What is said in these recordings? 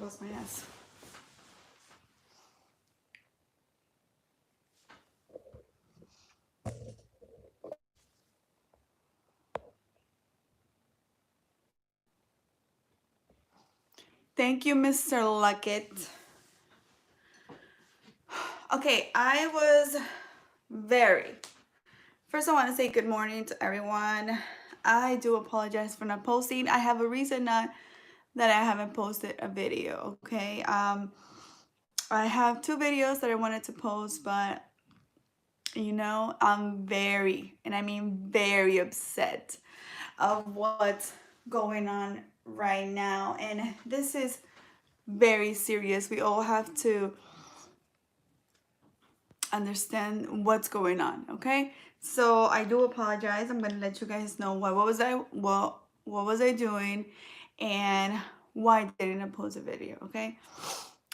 bust my ass. Thank you, Mr. Luckett. Okay, I was First, I want to say good morning to everyone. I do apologize for not posting. I have a reason that I haven't posted a video, okay? I have 2 videos that I wanted to post, but I'm very, and I mean very upset of what's going on right now. And this is very serious. We all have to understand what's going on, okay? So I do apologize. I'm gonna let you guys know what was I doing and why didn't I post a video, okay?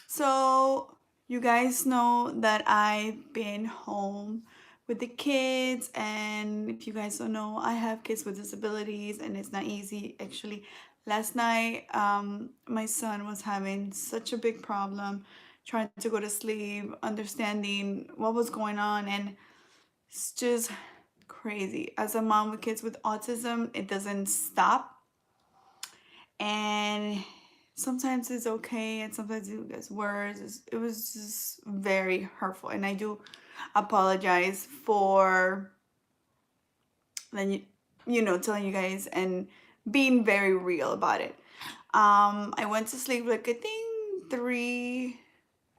So you guys know that I've been home with the kids, and if you guys don't know, I have kids with disabilities and it's not easy. Actually, last night my son was having such a big problem trying to go to sleep, understanding what was going on, and it's just crazy. As a mom with kids with autism, it doesn't stop, and sometimes it's okay and sometimes it gets worse. It was just very hurtful, and I do apologize for then telling you guys and being very real about it. I went to sleep like I think 3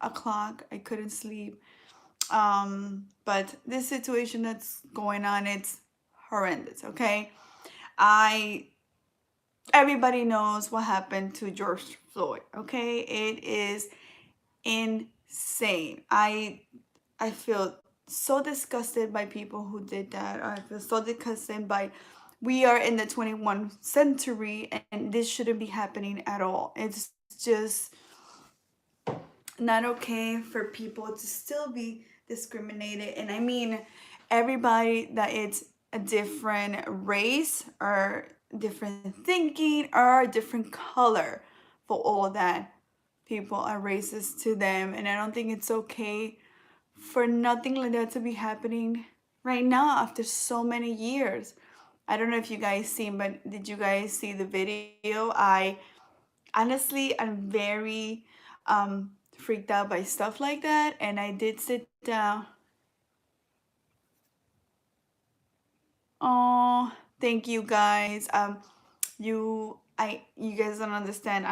o'clock. I couldn't sleep. But this situation that's going on, it's horrendous, okay? Everybody knows what happened to George Floyd, okay? It is insane. I feel so disgusted by people who did that. I feel so disgusted by we are in the 21st century and this shouldn't be happening at all. It's just not okay for people to still be discriminated. And I mean everybody that it's a different race or different thinking or a different color, for all that people are racist to them. And I don't think it's okay for nothing like that to be happening right now after so many years. I don't know if you guys seen, but did you guys see the video? I honestly am very freaked out by stuff like that, and I did sit down. Oh, thank you guys. You guys don't understand.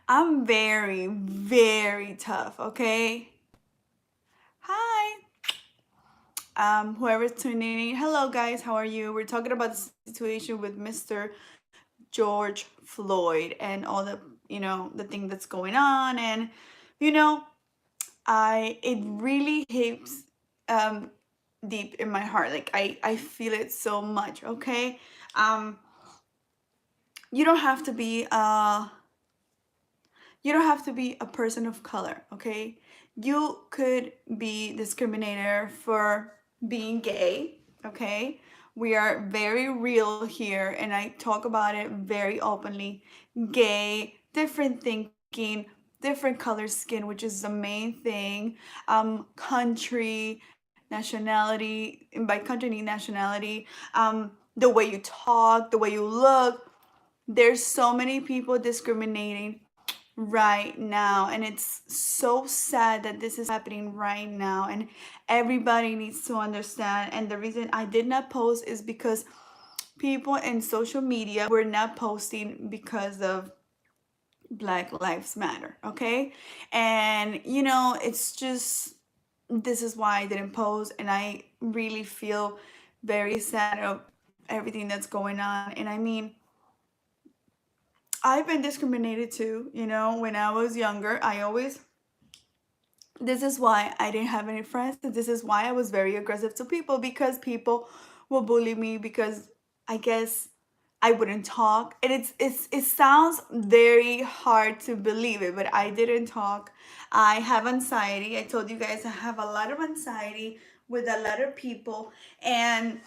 I'm very, very tough, okay? Hi. Whoever's tuning in, hello guys, how are you? We're talking about the situation with Mr. George Floyd and all the the thing that's going on. And you know it really hits deep in my heart. Like I feel it so much, okay? um you don't have to be a person of color, okay? You could be discriminated for being gay, okay? We are very real here, and I talk about it very openly. Gay, different thinking, different color skin, which is the main thing. Country, nationality, and by country, nationality, the way you talk, the way you look. There's so many people discriminating right now, and it's so sad that this is happening right now, and everybody needs to understand. And the reason I did not post is because people in social media were not posting because of Black Lives Matter, okay? And it's just, this is why I didn't post, and I really feel very sad of everything that's going on. And I mean, I've been discriminated too, when I was younger. This is why I didn't have any friends. This is why I was very aggressive to people, because people will bully me because I guess I wouldn't talk. And it sounds very hard to believe it, but I didn't talk. I have anxiety. I told you guys I have a lot of anxiety with a lot of people, and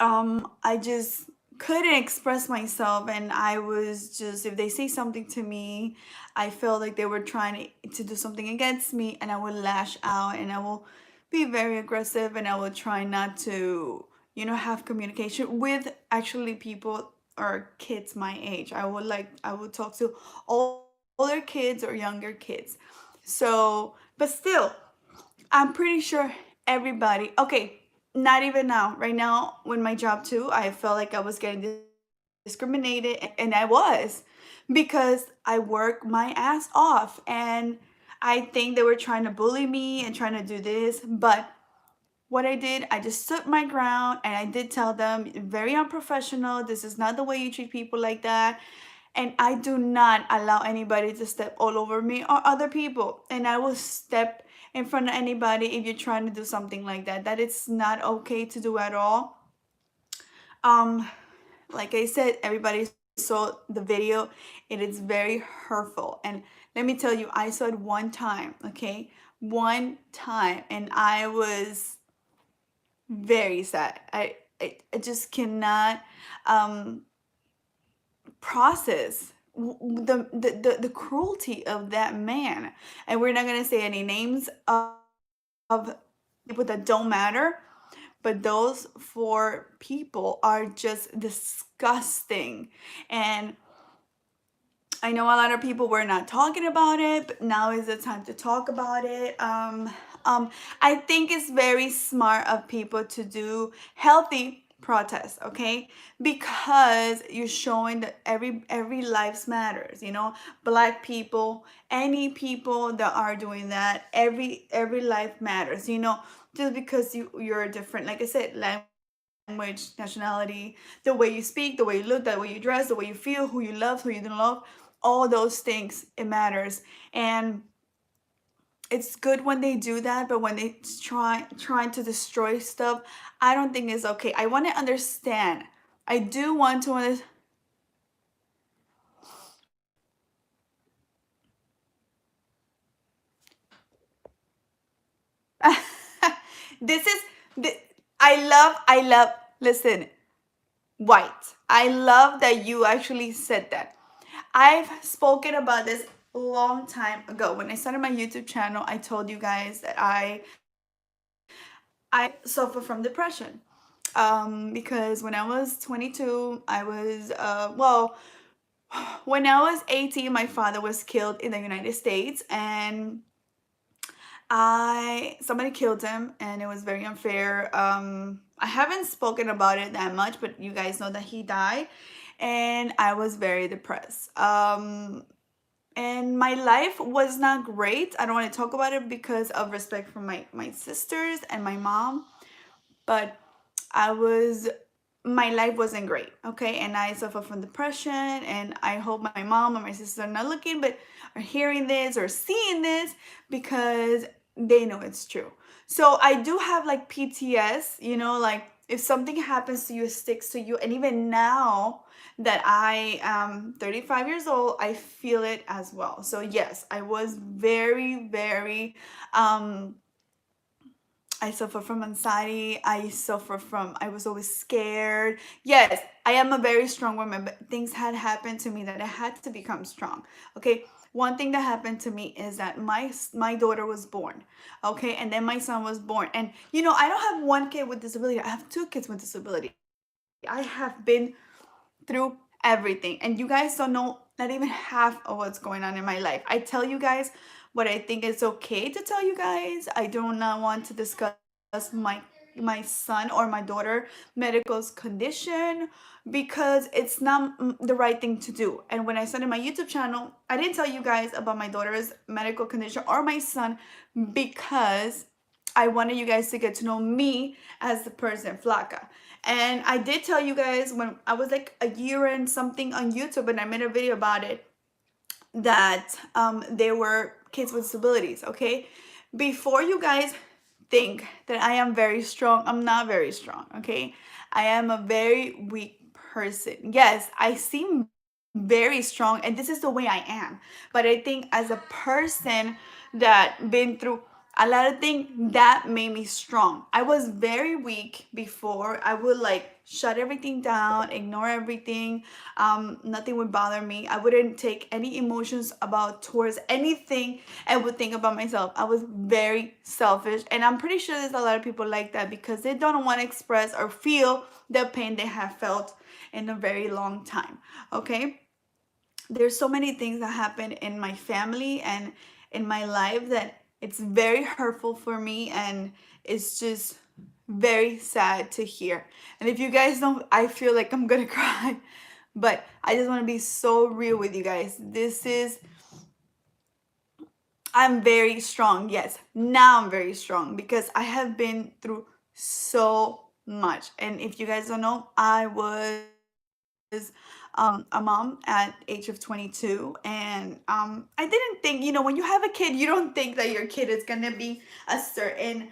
I just couldn't express myself, and I was just, if they say something to me, I felt like they were trying to do something against me, and I would lash out, and I will be very aggressive, and I will try not to, have communication with actually people or kids my age. I would talk to older kids or younger kids. So, but still, I'm pretty sure everybody, okay, not even now, right now, when my job too, I felt like I was getting discriminated, and I was, because I work my ass off, and I think they were trying to bully me and trying to do this. But what I did, I just stood my ground, and I did tell them, very unprofessional. This is not the way you treat people like that. And I do not allow anybody to step all over me or other people. And I will step in front of anybody if you're trying to do something like that. That it's not okay to do at all. Um, like I said, everybody saw the video. It is very hurtful. And let me tell you, I saw it one time, okay? One time. And I was very sad. I just cannot um, process the cruelty of that man. And we're not going to say any names of people that don't matter, but those four people are just disgusting. And I know a lot of people were not talking about it, but now is the time to talk about it. I think it's very smart of people to do healthy protests, okay? Because you're showing that every lives matters. Black people, any people that are doing that, every life matters. Just because you're different, like I said, language, nationality, the way you speak, the way you look, the way you dress, the way you feel, who you love, who you don't love, all those things, it matters. And it's good when they do that, but when they trying to destroy stuff, I don't think it's okay. I want to understand. I do want to understand. This is the, I love, listen, White. I love that you actually said that. I've spoken about this a long time ago. When I started my YouTube channel, I told you guys that I suffer from depression. Because when I was 22, I was well, when I was 18, my father was killed in the United States, and I somebody killed him, and it was very unfair. I haven't spoken about it that much, but you guys know that he died, and I was very depressed. And my life was not great. I don't want to talk about it because of respect for my sisters and my mom, but I was my life wasn't great, okay? And I suffer from depression, and I hope my mom and my sister are not looking, but are hearing this or seeing this, because they know it's true. So I do have like PTS, like if something happens to you, it sticks to you. And even now that I am 35 years old, I feel it as well. So yes, I was very, very I suffer from anxiety. I was always scared. Yes, I am a very strong woman, but things had happened to me that I had to become strong. Okay. One thing that happened to me is that my daughter was born. Okay. And then my son was born. And, I don't have one kid with disability. I have two kids with disability. I have been through everything. And you guys don't know not even half of what's going on in my life. I tell you guys what I think is okay to tell you guys. I do not want to discuss my son or my daughter medical's condition, because it's not the right thing to do. And when I started my YouTube channel, I didn't tell you guys about my daughter's medical condition or my son, because I wanted you guys to get to know me as the person, Flaca. And I did tell you guys when I was like a year and something on YouTube, and I made a video about it, that there were kids with disabilities, okay? Before you guys think that I am very strong, I'm not very strong, okay? I am a very weak person. Yes, I seem very strong, and this is the way I am. But I think as a person that been through a lot of things that made me strong. I was very weak before. I would like shut everything down, ignore everything. Nothing would bother me. I wouldn't take any emotions about towards anything and would think about myself. I was very selfish, and I'm pretty sure there's a lot of people like that because they don't want to express or feel the pain they have felt in a very long time. Okay, there's so many things that happen in my family and in my life that it's very hurtful for me, and it's just very sad to hear. And if you guys don't, I feel like I'm gonna cry, but I just want to be so real with you guys. I'm very strong. Yes, now I'm very strong because I have been through so much. And if you guys don't know, I was a mom at age of 22, and I didn't think, when you have a kid, you don't think that your kid is gonna be a certain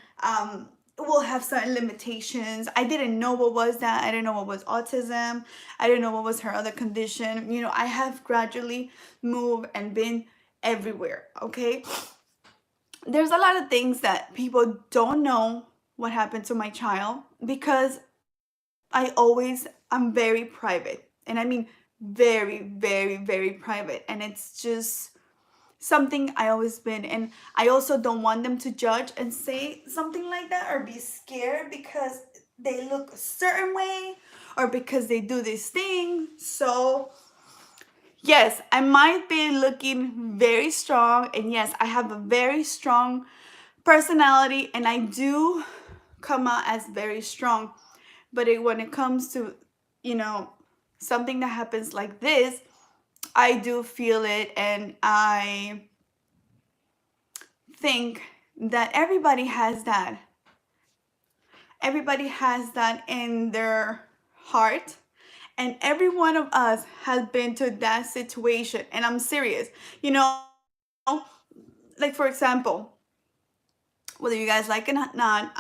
will have certain limitations. I didn't know what was that. I didn't know what was autism. I didn't know what was her other condition. I have gradually moved and been everywhere. Okay, there's a lot of things that people don't know what happened to my child because I'm very private. And I mean very, very, very private. And it's just something I always been. And I also don't want them to judge and say something like that or be scared because they look a certain way or because they do this thing. So yes, I might be looking very strong. And yes, I have a very strong personality and I do come out as very strong. But when it comes to, something that happens like this, I do feel it, and I think that everybody has that. Everybody has that in their heart, and every one of us has been to that situation. And I'm serious. Like for example, whether you guys like it or not,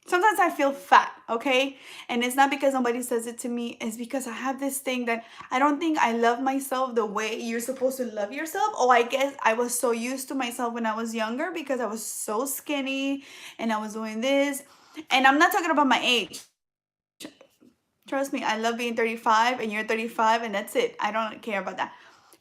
sometimes I feel fat, okay? And it's not because somebody says it to me, it's because I have this thing that I don't think I love myself the way you're supposed to love yourself. Oh, I guess I was so used to myself when I was younger because I was so skinny and I was doing this. And I'm not talking about my age. Trust me, I love being 35 and you're 35 and that's it. I don't care about that.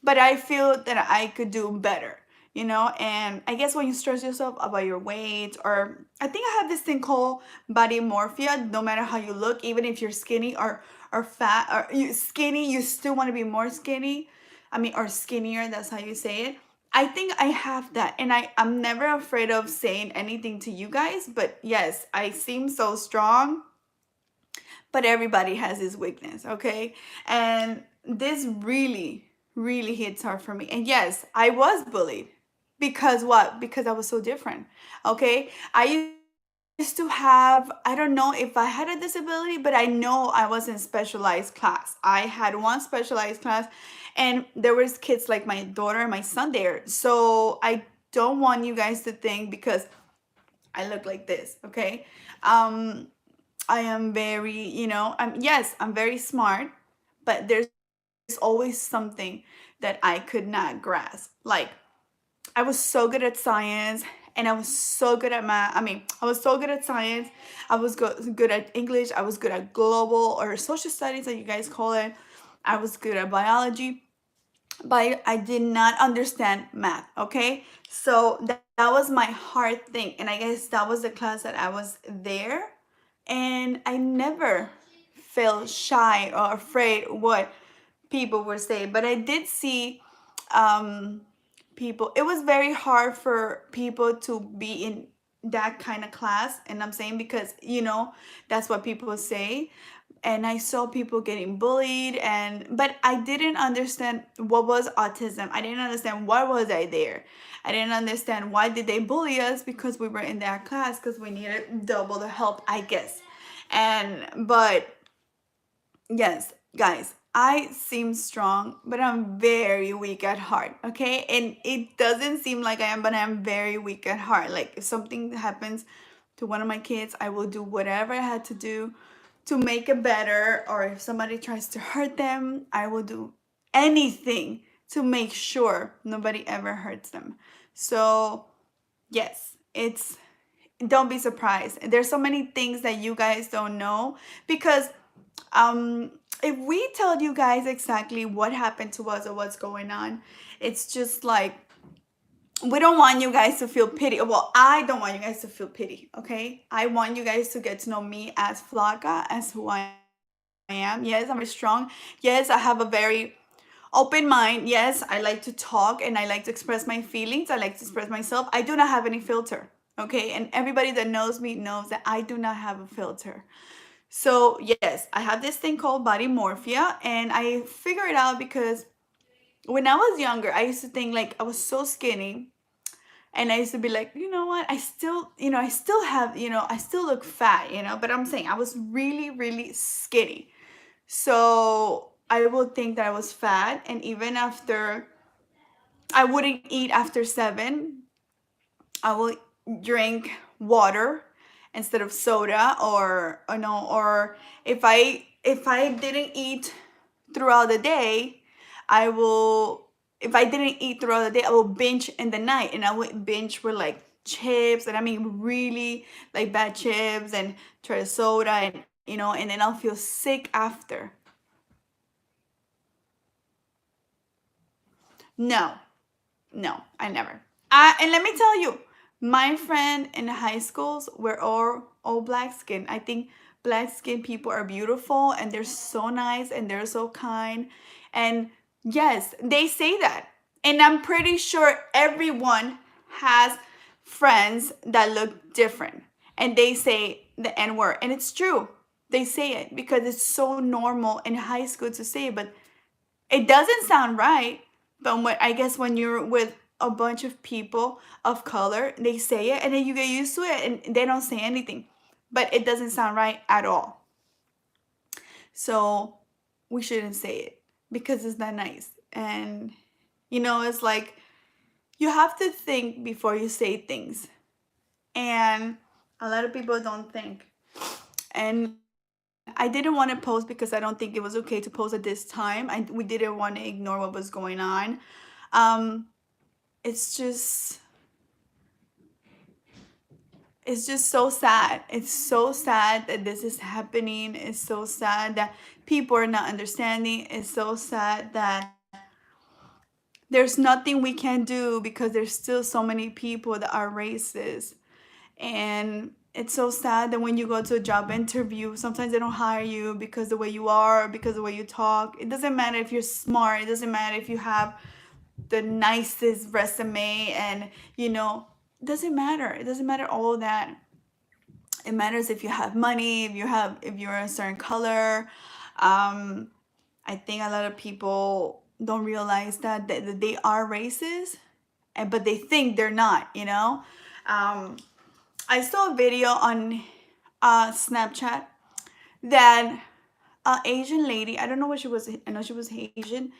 But I feel that I could do better, and I guess when you stress yourself about your weight, or I think I have this thing called body morphia. No matter how you look, even if you're skinny or fat, or you skinny, you still want to be more skinny. I mean, or skinnier, that's how you say it. I think I have that, and I'm never afraid of saying anything to you guys. But yes, I seem so strong, but everybody has his weakness, okay? And this really, really hits hard for me. And yes, I was bullied. Because what? Because I was so different, okay? I used to have, I don't know if I had a disability, but I know I was in specialized class. I had one specialized class, and there was kids like my daughter and my son there. So I don't want you guys to think because I look like this, okay? I am very, yes, I'm very smart, but there's always something that I could not grasp. Like, I was so good at science and I was so good at math. I mean, I was so good at science. I was good at English. I was good at global or social studies, that you guys call it. I was good at biology, but I did not understand math, okay? So that was my hard thing. And I guess that was the class that I was there. And I never felt shy or afraid what people would say. But I did see people. It was very hard for people to be in that kind of class. And I'm saying because, that's what people say. And I saw people getting bullied, but I didn't understand what was autism. I didn't understand why was I there. I didn't understand why did they bully us because we were in that class because we needed double the help, I guess. But yes, guys, I seem strong, but I'm very weak at heart, okay? And it doesn't seem like I am, but I'm very weak at heart. Like if something happens to one of my kids, I will do whatever I had to do to make it better. Or if somebody tries to hurt them, I will do anything to make sure nobody ever hurts them. So yes, it's don't be surprised. There's so many things that you guys don't know because if we tell you guys exactly what happened to us or what's going on, it's just like we don't want you guys to feel pity. Well, I don't want you guys to feel pity, okay? I want you guys to get to know me as Flaca, as who I am. Yes, I'm very strong. Yes, I have a very open mind. Yes, I like to talk and I like to express my feelings. I like to express myself. I do not have any filter, okay? And everybody that knows me knows that I do not have a filter. So, yes, I have this thing called body morphia, and I figured it out because when I was younger, I used to think like I was so skinny, and I used to be like, you know what, I still, I still have, I still look fat, but I'm saying I was really, really skinny. So I would think that I was fat, and even after, I wouldn't eat after 7. I will drink water instead of soda, or no, or if I didn't eat throughout the day, I will if I didn't eat throughout the day, I will binge in the night, and I would binge with like chips, and I mean really like bad chips, and try soda, and and then I'll feel sick after. No, no, I never. And let me tell you, my friend in high schools were all black skin. I think black skin people are beautiful, and they're so nice, and they're so kind. And yes, they say that. And I'm pretty sure everyone has friends that look different, and they say the N word. And it's true. They say it because it's so normal in high school to say it, but it doesn't sound right. But I guess when you're with a bunch of people of color, they say it, and then you get used to it, and they don't say anything. But it doesn't sound right at all. So we shouldn't say it because it's not nice. And it's like you have to think before you say things. And a lot of people don't think. And I didn't want to post because I don't think it was okay to post at this time. We didn't want to ignore what was going on. Um, it's just so sad. It's so sad that this is happening. It's so sad that people are not understanding. It's so sad that there's nothing we can do because there's still so many people that are racist. And it's so sad that when you go to a job interview, sometimes they don't hire you because the way you are, because the way you talk. It doesn't matter if you're smart. It doesn't matter if you have the nicest resume, and it doesn't matter. It doesn't matter all that. It matters if you have money, if you're a certain color. I think a lot of people don't realize that they are racist, but they think they're not. I saw a video on Snapchat that an Asian lady, I don't know what she was, I know she was Asian,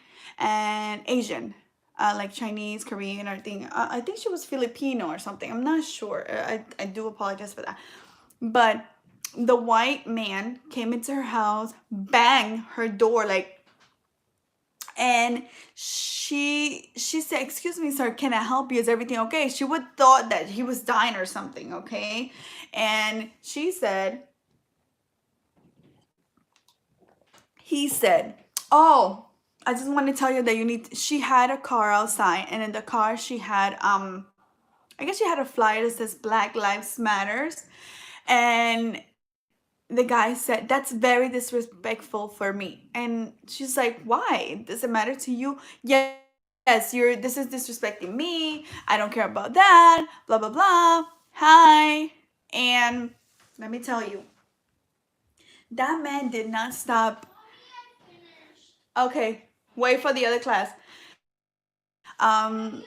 like Chinese, Korean, or I think she was Filipino or something. I'm not sure. I do apologize for that. But the white man came into her house, banged her door, and she said, "Excuse me, sir, can I help you? Is everything okay?" She would thought that he was dying or something, okay? And he said, "Oh, I just want to tell you that she had a car outside, and in the car she had I guess she had a flyer that says Black Lives Matters." And the guy said, "That's very disrespectful for me." And she's like, "Why? Does it matter to you?" Yes, this is disrespecting me. I don't care about that. Blah blah blah. Hi. And let me tell you, that man did not stop. Okay, wait for the other class. Um,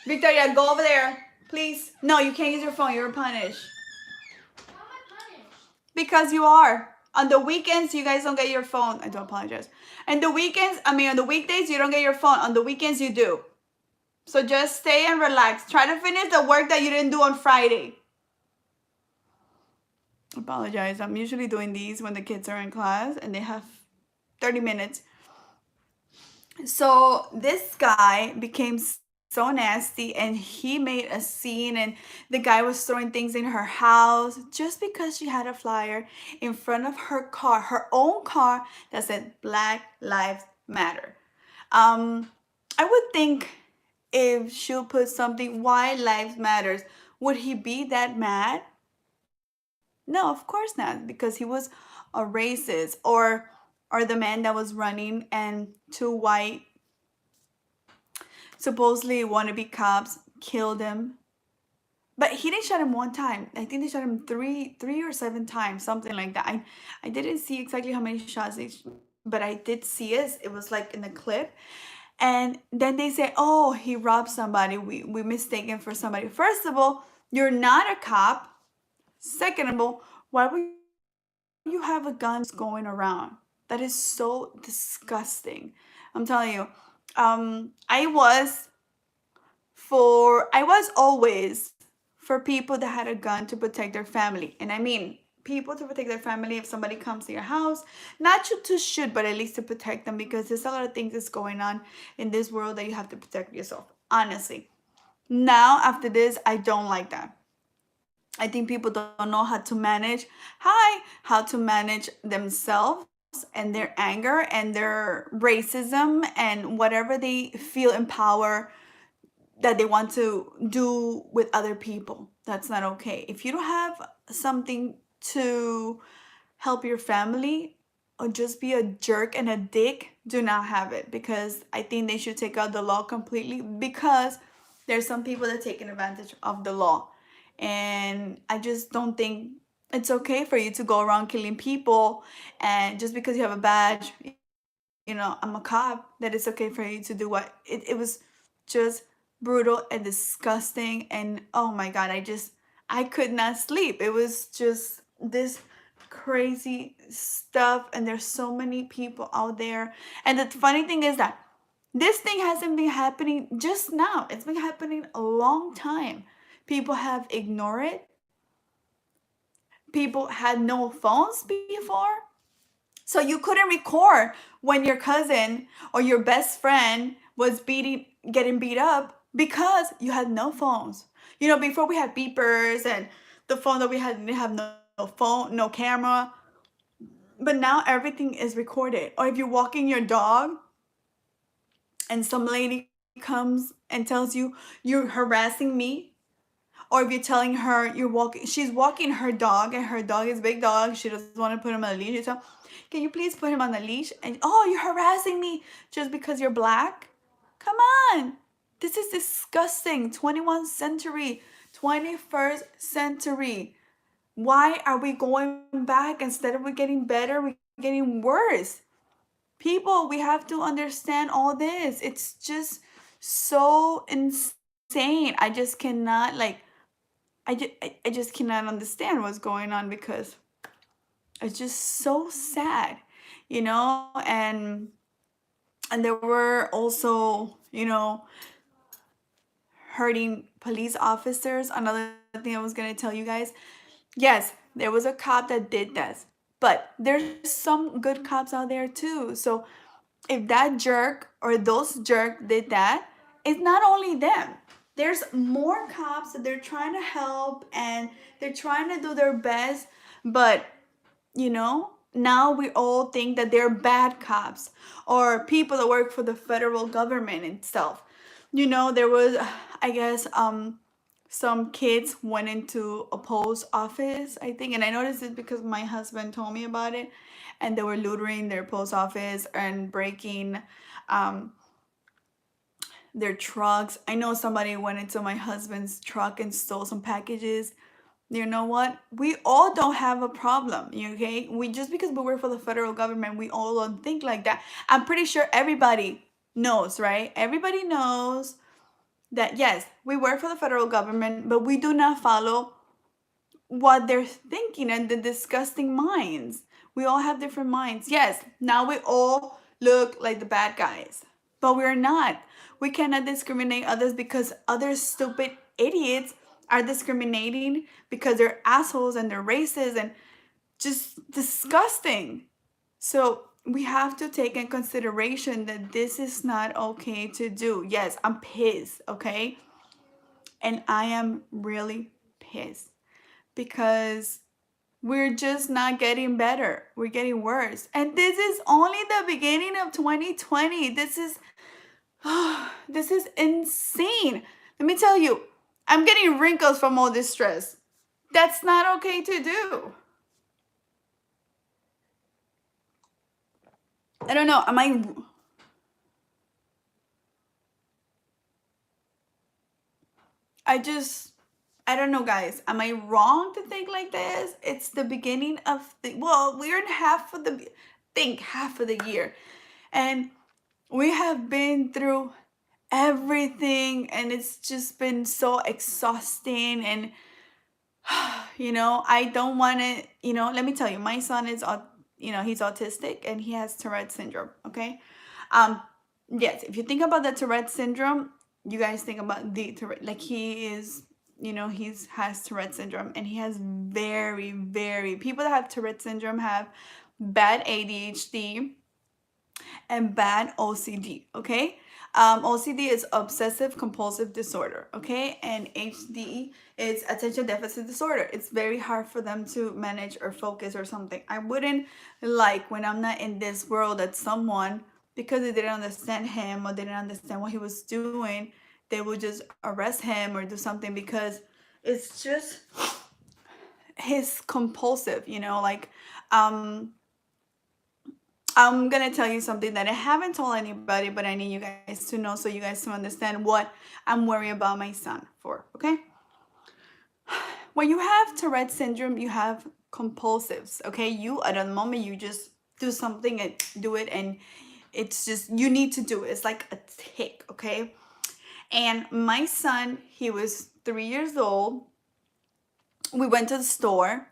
Victoria, go over there, please. No, you can't use your phone. You're punished. Because you are. On the weekends, you guys don't get your phone. I do apologize. And the weekends, on the weekdays, you don't get your phone. On the weekends, you do. So just stay and relax. Try to finish the work that you didn't do on Friday. Apologize. I'm usually doing these when the kids are in class and they have 30 minutes. So this guy became so nasty and he made a scene, and the guy was throwing things in her house just because she had a flyer in front of her car, her own car, that said Black Lives Matter. Um, I would think if she'll put something, why lives matters, would he be that mad? No, of course not, because he was a racist, or the man that was running and two white supposedly wannabe cops killed him. But he didn't shot him one time. I think they shot him three or seven times, something like that. I didn't see exactly how many shots, but I did see it. It was like in the clip. And then they say, "Oh, he robbed somebody. We mistaken for somebody." First of all, you're not a cop. Second of all, why would you have a gun just going around? That is so disgusting. I'm telling you. I was always for people that had a gun to protect their family. And I mean, people to protect their family if somebody comes to your house, not to shoot, but at least to protect them, because there's a lot of things that's going on in this world that you have to protect yourself. Honestly. Now, after this, I don't like that. I think people don't know how to manage themselves and their anger and their racism and whatever they feel in power that they want to do with other people. That's not okay. If you don't have something to help your family, or just be a jerk and a dick, do not have it, because I think they should take out the law completely, because there's some people that take advantage of the law. And I just don't think it's okay for you to go around killing people, and just because you have a badge, I'm a cop, that it's okay for you to do what it was. Just brutal and disgusting. And oh my god, I could not sleep. It was just this crazy stuff, and there's so many people out there. And the funny thing is that this thing hasn't been happening just now, it's been happening a long time. People have ignored it. People had no phones before, so you couldn't record when your cousin or your best friend was getting beat up, because you had no phones. Before we had beepers, and the phone that we had didn't have no phone, no camera. But now everything is recorded. Or if you're walking your dog and some lady comes and tells you, "You're harassing me," or if you're telling her she's walking her dog, and her dog is a big dog, she doesn't want to put him on a leash, you tell, "Can you please put him on the leash?" And, "Oh, you're harassing me just because you're black?" Come on. This is disgusting. 21st century, 21st century. Why are we going back? Instead of we getting better, we're getting worse. People, we have to understand all this. It's just so insane. I just cannot, I just cannot understand what's going on, because it's just so sad, and there were also, hurting police officers. Another thing I was going to tell you guys. Yes, there was a cop that did this, but there's some good cops out there too. So if that jerk or those jerk did that, it's not only them. There's more cops that they're trying to help, and they're trying to do their best, but now we all think that they're bad cops, or people that work for the federal government itself. There was, I guess, some kids went into a post office, I think, and I noticed it because my husband told me about it, and they were looting their post office and breaking um, their trucks. I know somebody went into my husband's truck and stole some packages. You know what? We all don't have a problem, okay? We just because we work for the federal government, we all don't think like that. I'm pretty sure everybody knows, right? Everybody knows that yes, we work for the federal government, but we do not follow what they're thinking and the disgusting minds. We all have different minds. Yes, now we all look like the bad guys, but we're not. We cannot discriminate others because other stupid idiots are discriminating because they're assholes and they're racist and just disgusting. So we have to take in consideration that this is not okay to do. Yes, I'm pissed, okay? And I am really pissed because we're just not getting better. We're getting worse. And this is only the beginning of 2020. This is insane. Let me tell you, I'm getting wrinkles from all this stress. That's not okay to do. I don't know. I just, I don't know, guys. Am I wrong to think like this? It's the beginning of well, we're in half of the year. And we have been through everything, and it's just been so exhausting. And I don't want to, let me tell you, my son is he's autistic and he has Tourette syndrome. Okay. um yes, if you think about the Tourette syndrome, you guys think about the Tourette, like he is, he's has Tourette syndrome, and he has very, very, people that have Tourette syndrome have bad ADHD and bad OCD, okay? OCD is obsessive compulsive disorder, okay? And HD is attention deficit disorder. It's very hard for them to manage or focus or something. I wouldn't like, when I'm not in this world, that someone, because they didn't understand him or didn't understand what he was doing, they would just arrest him or do something, because it's just his compulsive, like, I'm gonna tell you something that I haven't told anybody, but I need you guys to know, so you guys to understand what I'm worried about my son for, okay? When you have Tourette syndrome, you have compulsives, okay? You, at a moment, you just do something and do it, and it's just, you need to do it. It's like a tick, okay? And my son, he was 3 years old. We went to the store,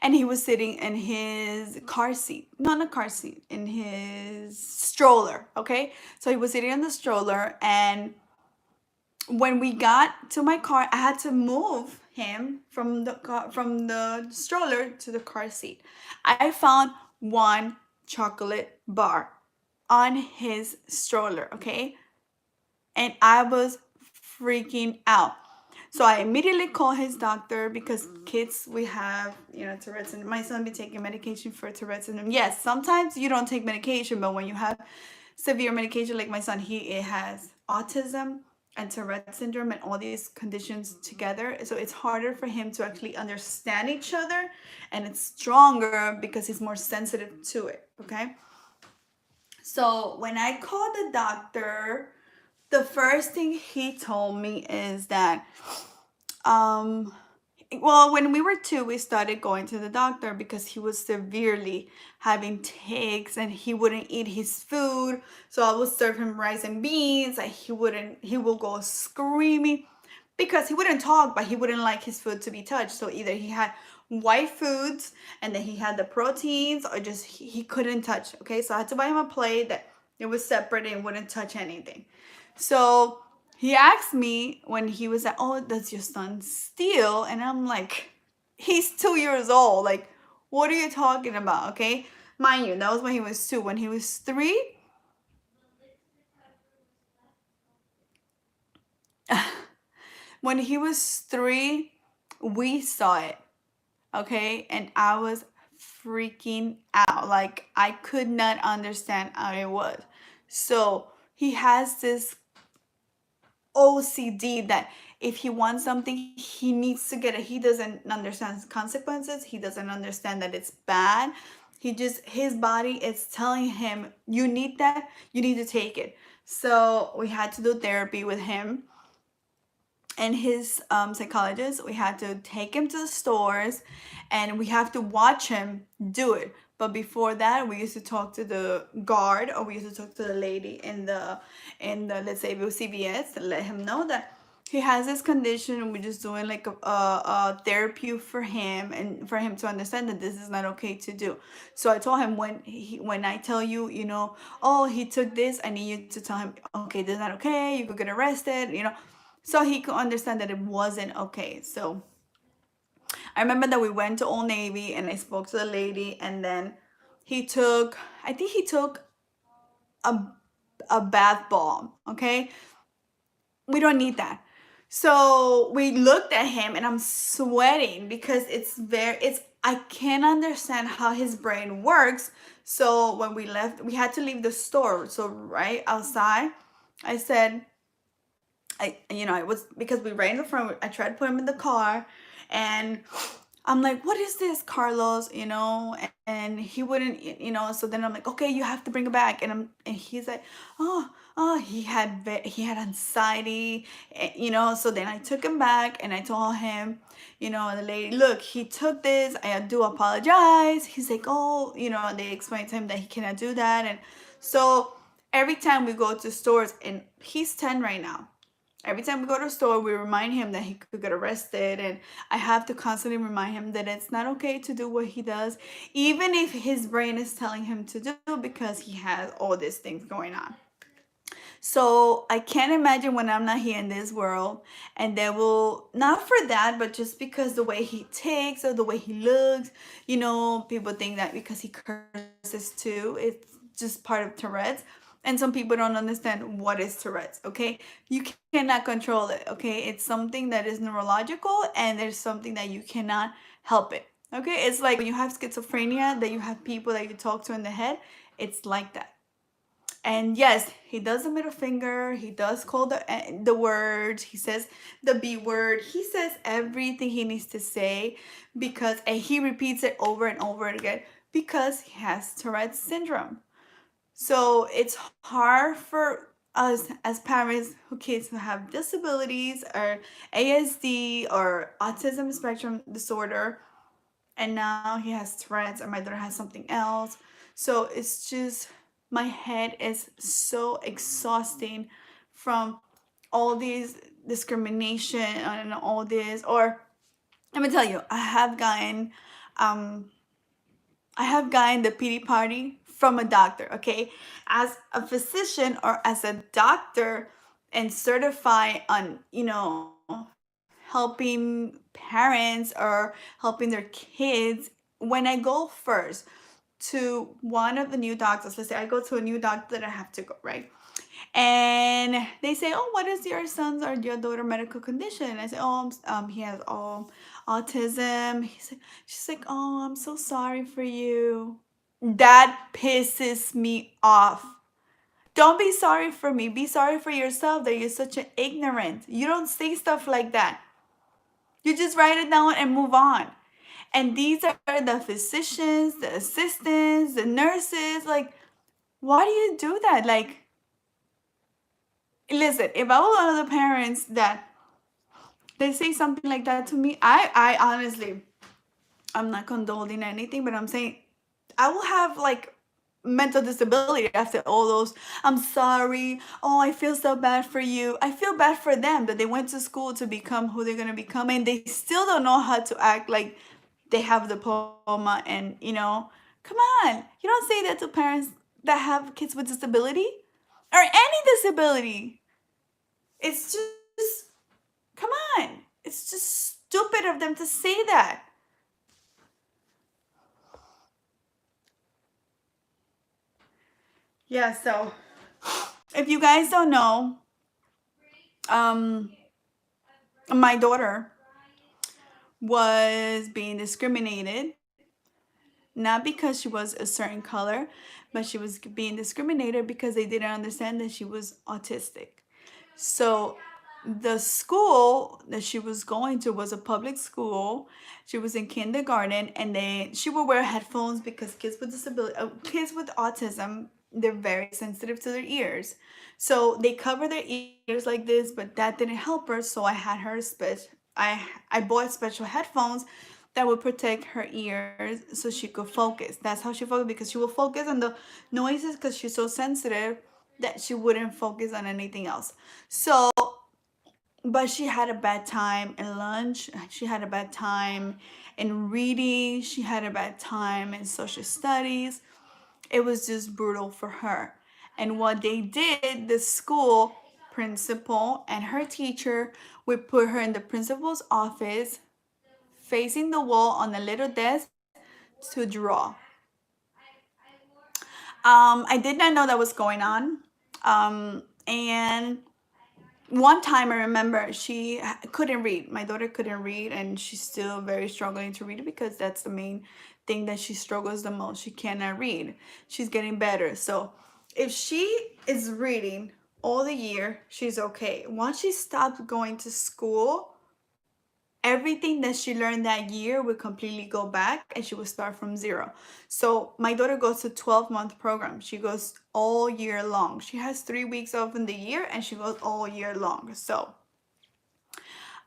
and he was sitting in his car seat, not a car seat, in his stroller, okay? So he was sitting in the stroller, and when we got to my car, I had to move him from the car, from the stroller to the car seat. I found one chocolate bar on his stroller, okay? And I was freaking out. So I immediately called his doctor, because kids, we have, Tourette's, and my son be taking medication for Tourette's syndrome. Yes, sometimes you don't take medication, but when you have severe medication, like my son, he has autism and Tourette's syndrome and all these conditions together. So it's harder for him to actually understand each other, and it's stronger because he's more sensitive to it, okay? So when I called the doctor, the first thing he told me is that, well, when we were two, we started going to the doctor because he was severely having tics and he wouldn't eat his food. So I would serve him rice and beans, and he would go screaming because he wouldn't talk, but he wouldn't like his food to be touched. So either he had white foods, and then he had the proteins, or just he couldn't touch. Okay, so I had to buy him a plate that it was separate and wouldn't touch anything. So he asked me when he was like, "Oh, does your son steal?" And I'm like, "He's 2 years old. Like, what are you talking about?" Okay, mind you, that was when he was two. When he was three, when he was three, we saw it. Okay, and I was freaking out. Like, I could not understand how it was. So he has this OCD that if he wants something, he needs to get it. He doesn't understand consequences. He doesn't understand that it's bad. His body is telling him, you need that, you need to take it. So we had to do therapy with him and his psychologist. We had to take him to the stores, and we have to watch him do it. But before that, we used to talk to the guard, or we used to talk to the lady in the let's say it was CVS, to let him know that he has this condition, and we're just doing like a therapy for him, and for him to understand that this is not okay to do. So I told him, when I tell you, oh, he took this, I need you to tell him, okay, this is not okay, you could get arrested, so he could understand that it wasn't okay. So I remember that we went to Old Navy, and I spoke to the lady, and then He took, I think he took a, a bath bomb, okay? We don't need that. So we looked at him and I'm sweating because I can't understand how his brain works. So when we left, we had to leave the store. So right outside, I said, it was because we ran in the front. I tried to put him in the car, and I'm like, what is this, Carlos? And he wouldn't, So then I'm like, okay, you have to bring it back. And he's like, oh, he had anxiety, So then I took him back and I told him, the lady, look, he took this. I do apologize. He's like, oh, they explained to him that he cannot do that, and so every time we go to stores, and he's 10 right now. Every time we go to a store, we remind him that he could get arrested, and I have to constantly remind him that it's not okay to do what he does, even if his brain is telling him to do, because he has all these things going on. So I can't imagine when I'm not here in this world, and they will, not for that, but just because the way he takes or the way he looks, people think that because he curses too, it's just part of Tourette's. And some people don't understand what is Tourette's, okay? You cannot control it, okay? It's something that is neurological, and there's something that you cannot help it, okay? It's like when you have schizophrenia, that you have people that you talk to in the head. It's like that. And yes, he does the middle finger. He does call the words. He says the B word. He says everything he needs to say, and he repeats it over and over again because he has Tourette's syndrome. So it's hard for us as parents who kids who have disabilities or ASD or autism spectrum disorder, and now he has Tourette's, or my daughter has something else. So it's just, my head is so exhausting from all these discrimination and all this. Or let me tell you, um I have gotten the pity party from a doctor, okay? As a physician or as a doctor and certified on, helping parents or helping their kids, when I go first to one of the new doctors, let's say I go to a new doctor that I have to go, right? And they say, oh, what is your son's or your daughter medical condition? I say, oh, he has autism. She's like, oh, I'm so sorry for you. That pisses me off. Don't be sorry for me. Be sorry for yourself that you're such an ignorant. You don't say stuff like that. You just write it down and move on. And these are the physicians, the assistants, the nurses. Like, why do you do that? Like, listen, if I was one of the parents that they say something like that to me, I honestly, I'm not condoning anything, but I'm saying I will have like mental disability after all those. I'm sorry. Oh, I feel so bad for you. I feel bad for them that they went to school to become who they're going to become, and they still don't know how to act like they have the diploma. And, come on. You don't say that to parents that have kids with disability or any disability. It's just, come on. It's just stupid of them to say that. Yeah, so if you guys don't know, um, my daughter was being discriminated, not because she was a certain color, but she was being discriminated because they didn't understand that she was autistic. So the school that she was going to was a public school. She was in kindergarten, and she would wear headphones because kids with autism, they're very sensitive to their ears. So they cover their ears like this, but that didn't help her. So I had her I bought special headphones that would protect her ears so she could focus. That's how she focused, because she will focus on the noises because she's so sensitive that she wouldn't focus on anything else. So, but she had a bad time in lunch. She had a bad time in reading. She had a bad time in social studies. It was just brutal for her. And what they did, the school principal and her teacher would put her in the principal's office, facing the wall on a little desk, to draw. I did not know that was going on. And one time I remember she couldn't read. My daughter couldn't read, and she's still very struggling to read because that's the main thing that she struggles the most. She cannot read. She's getting better. So if she is reading all the year, she's okay. Once she stops going to school, everything that she learned that year would completely go back and she would start from zero. So my daughter goes to 12-month program. She goes all year long. She has 3 weeks off in the year and she goes all year long. So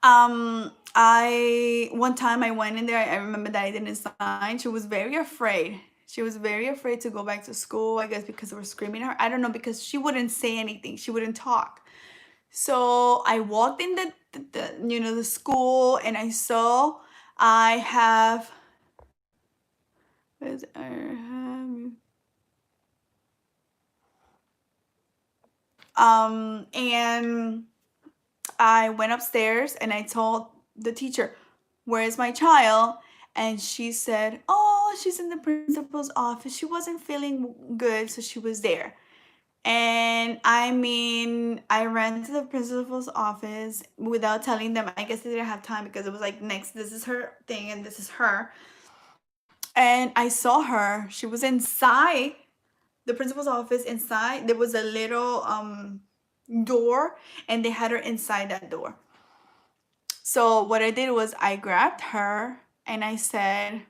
I one time I went in there, I remember that I didn't sign. She was very afraid. She was very afraid to go back to school, I guess because they were screaming at her. I don't know, because she wouldn't say anything. She wouldn't talk. So I walked in the school and I saw I have where's and I went upstairs and I told the teacher, "Where is my child?" And she said, "Oh, she's in the principal's office. She wasn't feeling good, so she was there." And I mean, I ran to the principal's office without telling them. I guess they didn't have time because it was like, next, this is her thing and this is her. And I saw her. She was inside the principal's office. Inside, there was a little door, and they had her inside that door. So what I did was I grabbed her and I said,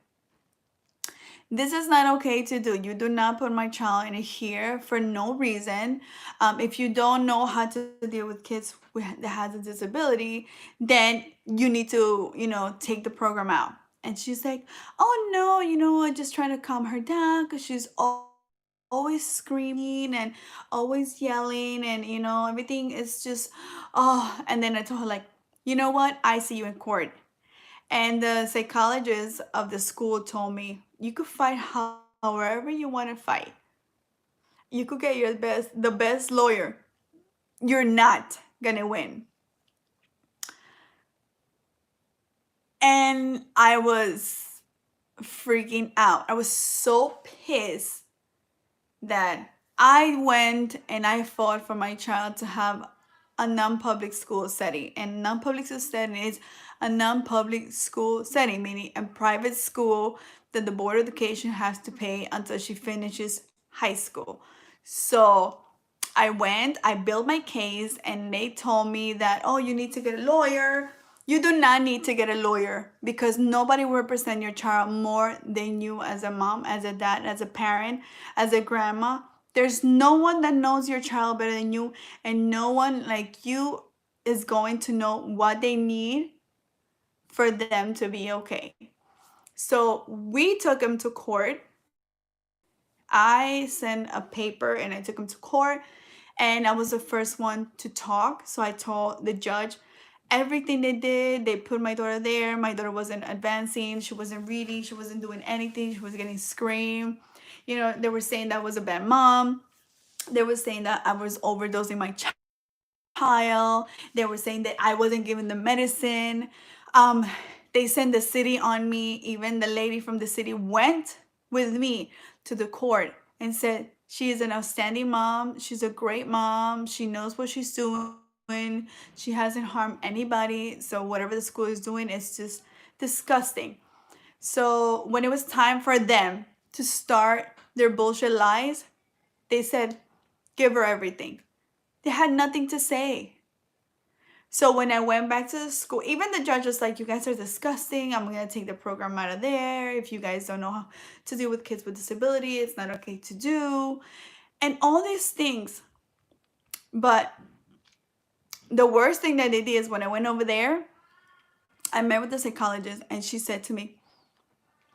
"This is not okay to do. You do not put my child in here for no reason. If you don't know how to deal with kids that has a disability, then you need to, take the program out." And she's like, "Oh no, I'm just trying to calm her down because she's always screaming and always yelling, and everything is just, oh." And then I told her, like, "You know what? I see you in court." And the psychologist of the school told me, "You could fight however you want to fight. You could get the best lawyer. You're not gonna win." And I was freaking out. I was so pissed that I went and I fought for my child to have a non-public school setting. And non-public school setting is a non-public school setting, meaning a private school that the Board of Education has to pay until she finishes high school. So I built my case, and they told me that, "Oh, you need to get a lawyer." You do not need to get a lawyer because nobody will represent your child more than you as a mom, as a dad, as a parent, as a grandma. There's no one that knows your child better than you, and no one like you is going to know what they need for them to be okay. So we took him to court. I sent a paper and I took him to court, and I was the first one to talk. So I told the judge everything they did. They put my daughter there. My daughter wasn't advancing. She wasn't reading. She wasn't doing anything. She was getting screamed. They were saying that I was a bad mom. They were saying that I was overdosing my child. They were saying that I wasn't giving the medicine. They sent the city on me. Even the lady from the city went with me to the court and said, "She is an outstanding mom. She's a great mom. She knows what she's doing. She hasn't harmed anybody. So whatever the school is doing is just disgusting." So when it was time for them to start their bullshit lies, they said, "Give her everything." They had nothing to say. So when I went back to the school, even the judge was like, "You guys are disgusting. I'm going to take the program out of there. If you guys don't know how to deal with kids with disability, it's not okay to do." And all these things. But the worst thing that they did is when I went over there, I met with the psychologist and she said to me,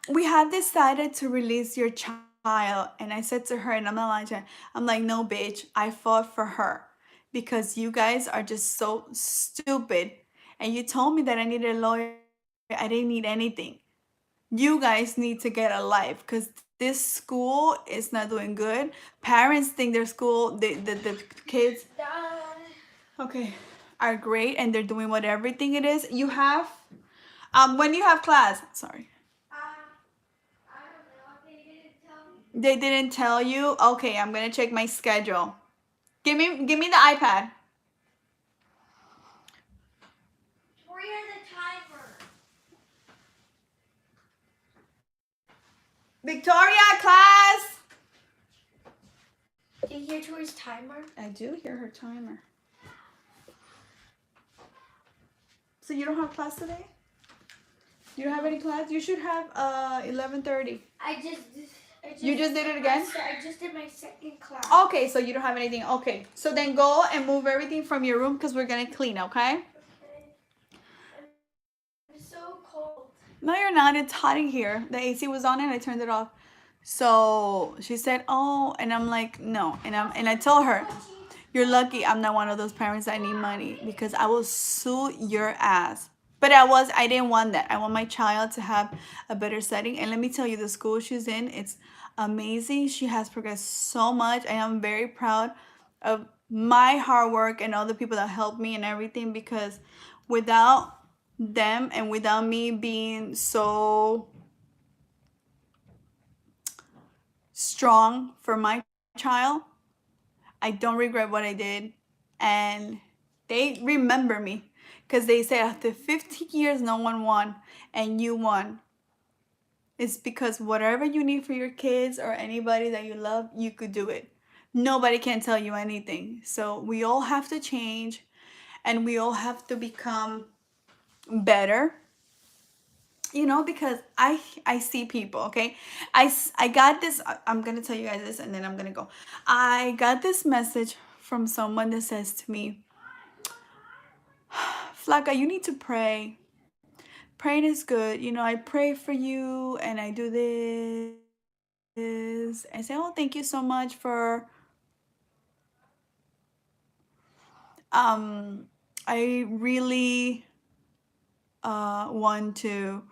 "We have decided to release your child." And I said to her, and I'm not lying to her, I'm like, "No, bitch, I fought for her because you guys are just so stupid. And you told me that I needed a lawyer. I didn't need anything. You guys need to get a life because this school is not doing good. Parents think their school, the kids, okay, are great and they're doing what everything it is. You have, when you have class, sorry. They didn't tell you? Okay, I'm gonna check my schedule. Give me the iPad. Where the timer? Victoria, class! Do you hear Tori's timer? I do hear her timer. So you don't have class today? You don't have any class? You should have 11:30. You just did it again? I just did my second class. Okay, so you don't have anything. Okay, so then go and move everything from your room because we're gonna clean, okay? Okay. I'm so cold. No, you're not. It's hot in here. The AC was on and I turned it off. So she said, "Oh," and I'm like, "No," and I told her, "You're lucky I'm not one of those parents that need money because I will sue your ass." But I didn't want that. I want my child to have a better setting. And let me tell you, the school she's in, it's amazing. She has progressed so much. I am very proud of my hard work and all the people that helped me and everything because without them and without me being so strong for my child, I don't regret what I did. And they remember me because they said after 15 years, no one won and you won. It's because whatever you need for your kids or anybody that you love, you could do it. Nobody can tell you anything. So we all have to change and we all have to become better, because I see people. Okay, I got this. I'm gonna tell you guys this and then I'm gonna go. I got this message from someone that says to me, Flaca, you need to pray. Praying is good. I pray for you and I do this. I say, oh, thank you so much for I really want to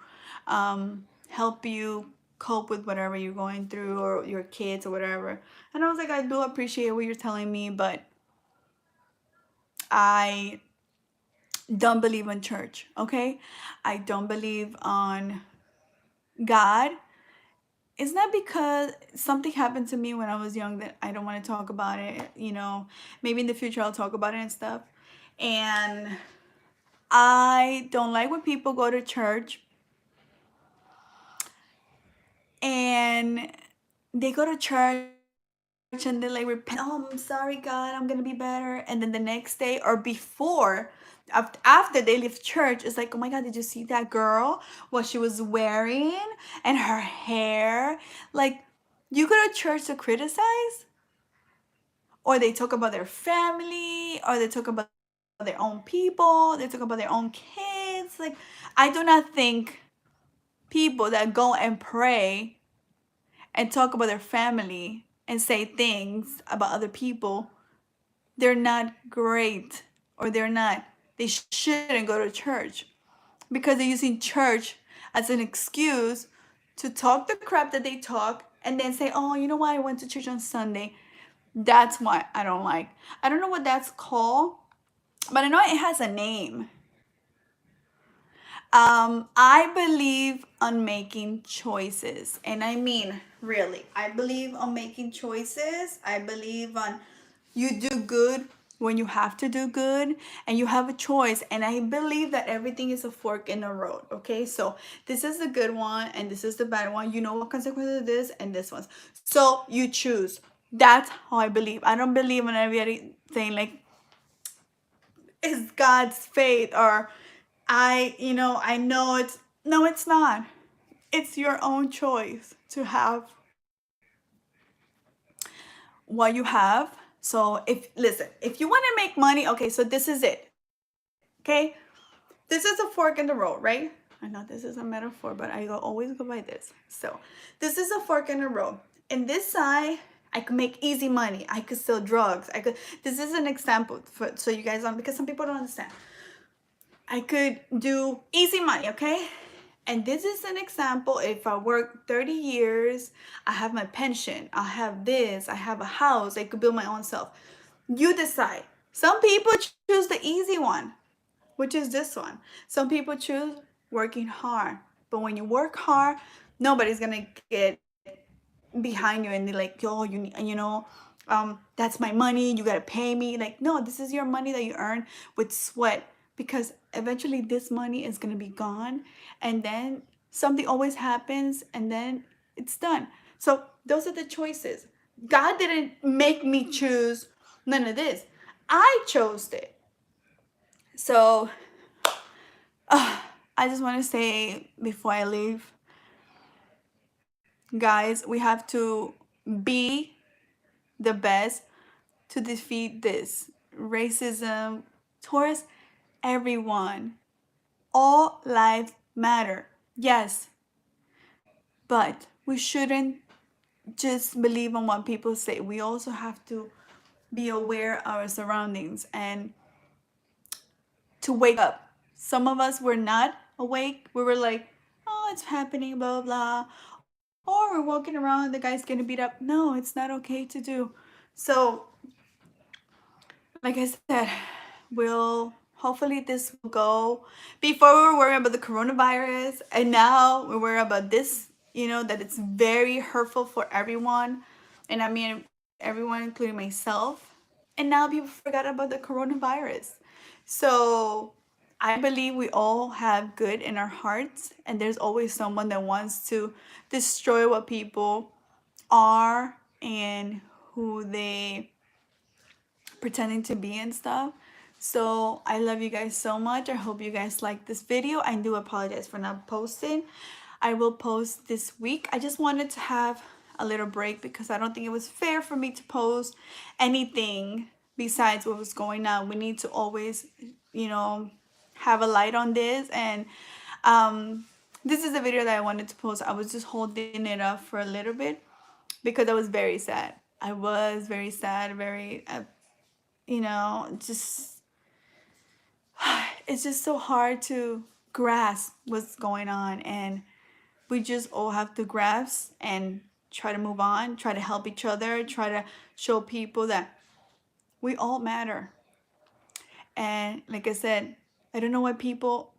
help you cope with whatever you're going through or your kids or whatever. And I was like, I do appreciate what you're telling me, but I don't believe in church, okay? I don't believe on God. It's not because something happened to me when I was young that I don't want to talk about it. Maybe in the future I'll talk about it and stuff. And I don't like when people go to church and they go to church and they like repent. Oh, I'm sorry, God, I'm gonna be better. And then the next day or before, after they leave church, it's like, oh my God, did you see that girl? What she was wearing and her hair? Like, you go to church to criticize, or they talk about their family, or they talk about their own people, they talk about their own kids. Like, I do not think people that go and pray and talk about their family and say things about other people, they're not great, or they shouldn't go to church because they're using church as an excuse to talk the crap that they talk and then say, oh, you know what, I went to church on Sunday. That's what I don't like. I don't know what that's called, but I know it has a name. I believe on making choices. And I mean, really, I believe on making choices. I believe on you do good when you have to do good and you have a choice. And I believe that everything is a fork in the road. Okay, so this is the good one and this is the bad one. You know what consequences of this and this one. So you choose. That's how I believe. I don't believe in everything like it's God's fate or I know it's no, it's not. It's your own choice to have what you have. So if you want to make money, okay, so this is it. Okay? This is a fork in the road, right? I know this is a metaphor, but always go by this. So this is a fork in the road. And this side, I could make easy money. I could sell drugs. This is an example so you guys don't, because some people don't understand. I could do easy money, okay? And this is an example. If I work 30 years, I have my pension, I have this, I have a house, I could build my own self. You decide. Some people choose the easy one, which is this one. Some people choose working hard. But when you work hard, nobody's gonna get behind you and they're like, yo, you need, that's my money, you gotta pay me. Like, no, this is your money that you earn with sweat, because eventually this money is gonna be gone, and then something always happens, and then it's done. So those are the choices. God didn't make me choose none of this. I chose it. So I just want to say before I leave, guys, we have to be the best to defeat this racism towards everyone. All lives matter. Yes, but we shouldn't just believe on what people say. We also have to be aware of our surroundings and to wake up. Some of us were not awake. We were like, oh, it's happening, blah, blah. Or we're walking around, the guy's getting beat up. No, it's not okay to do. So, like I said, hopefully this will go. Before we were worrying about the coronavirus, and now we're worried about this, that it's very hurtful for everyone. And I mean, everyone, including myself. And now people forgot about the coronavirus. So I believe we all have good in our hearts, and there's always someone that wants to destroy what people are and who they pretending to be and stuff. So I love you guys so much. I hope you guys like this video. I do apologize for not posting. I will post this week. I just wanted to have a little break because I don't think it was fair for me to post anything besides what was going on. We need to always, have a light on this. And this is the video that I wanted to post. I was just holding it up for a little bit because I was very sad. I was very sad, very, just it's just so hard to grasp what's going on, and we just all have to grasp and try to move on, try to help each other, try to show people that we all matter. And like I said, I don't know why people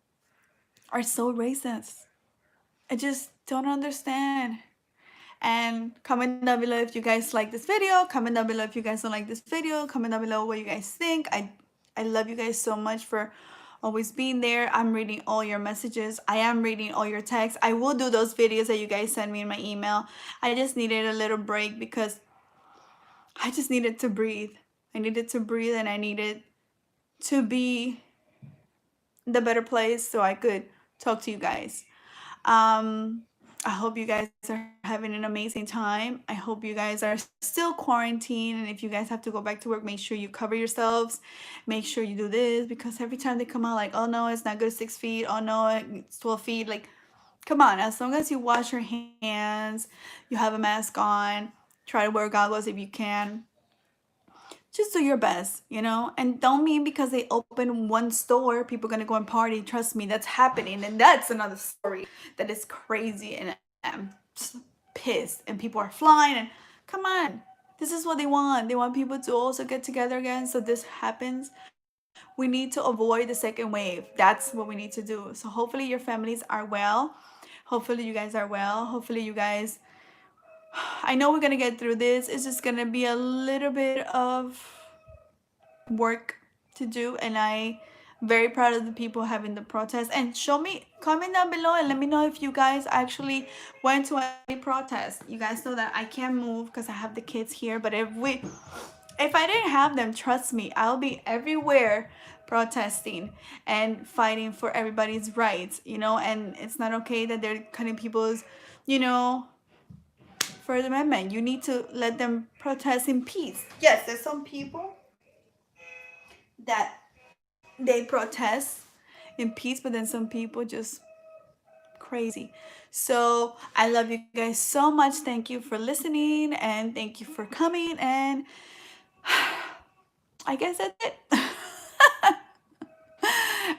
are so racist. I just don't understand. And comment down below if you guys like this video. Comment down below if you guys don't like this video. Comment down below what you guys think. I love you guys so much for always being there. I'm reading all your messages. I am reading all your texts. I will do those videos that you guys send me in my email. I just needed a little break because I just needed to breathe. I needed to breathe, and I needed to be the better place so I could talk to you guys. I hope you guys are having an amazing time. I hope you guys are still quarantined, and if you guys have to go back to work, make sure you cover yourselves. Make sure you do this, because every time they come out like, oh no, it's not good 6 feet. Oh no, it's 12 feet. Like, come on. As long as you wash your hands, you have a mask on, try to wear goggles if you can. Just do your best, and don't mean because they open one store, people gonna go and party. Trust me, that's happening, and that's another story that is crazy, and I'm just pissed, and people are flying, and come on, this is what they want. They want people to also get together again, so this happens. We need to avoid the second wave. That's what we need to do. So hopefully your families are well. Hopefully you guys are well. Hopefully you guys, I know we're gonna get through this. It's just gonna be a little bit of work to do, and I'm very proud of the people having the protest. And comment down below and let me know if you guys actually went to any protest. You guys know that I can't move because I have the kids here, but if I didn't have them, trust me, I'll be everywhere protesting and fighting for everybody's rights, and it's not okay that they're cutting people's, First Amendment. You need to let them protest in peace. Yes, there's some people that they protest in peace, but then some people just crazy. So I love you guys so much. Thank you for listening, and thank you for coming, and I guess that's it.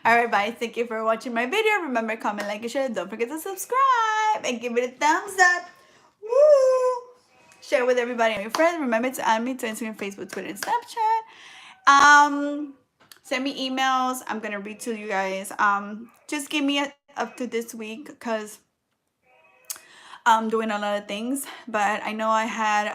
Alright, bye. Thank you for watching my video. Remember, comment, like, and share. Don't forget to subscribe and give it a thumbs up. Woo! Share with everybody and your friends. Remember to add me to Instagram, Facebook, Twitter, and Snapchat. Send me emails. I'm gonna read to you guys. Just give me up to this week, because I'm doing a lot of things, but I know I had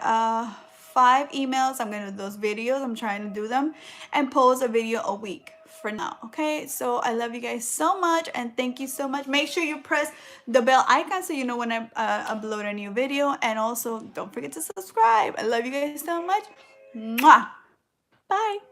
5 emails. I'm gonna do those videos. I'm trying to do them and post a video a week for now. Okay, so I love you guys so much and thank you so much. Make sure you press the bell icon so you know when I upload a new video, and also don't forget to subscribe. I love you guys so much. Mwah. Bye.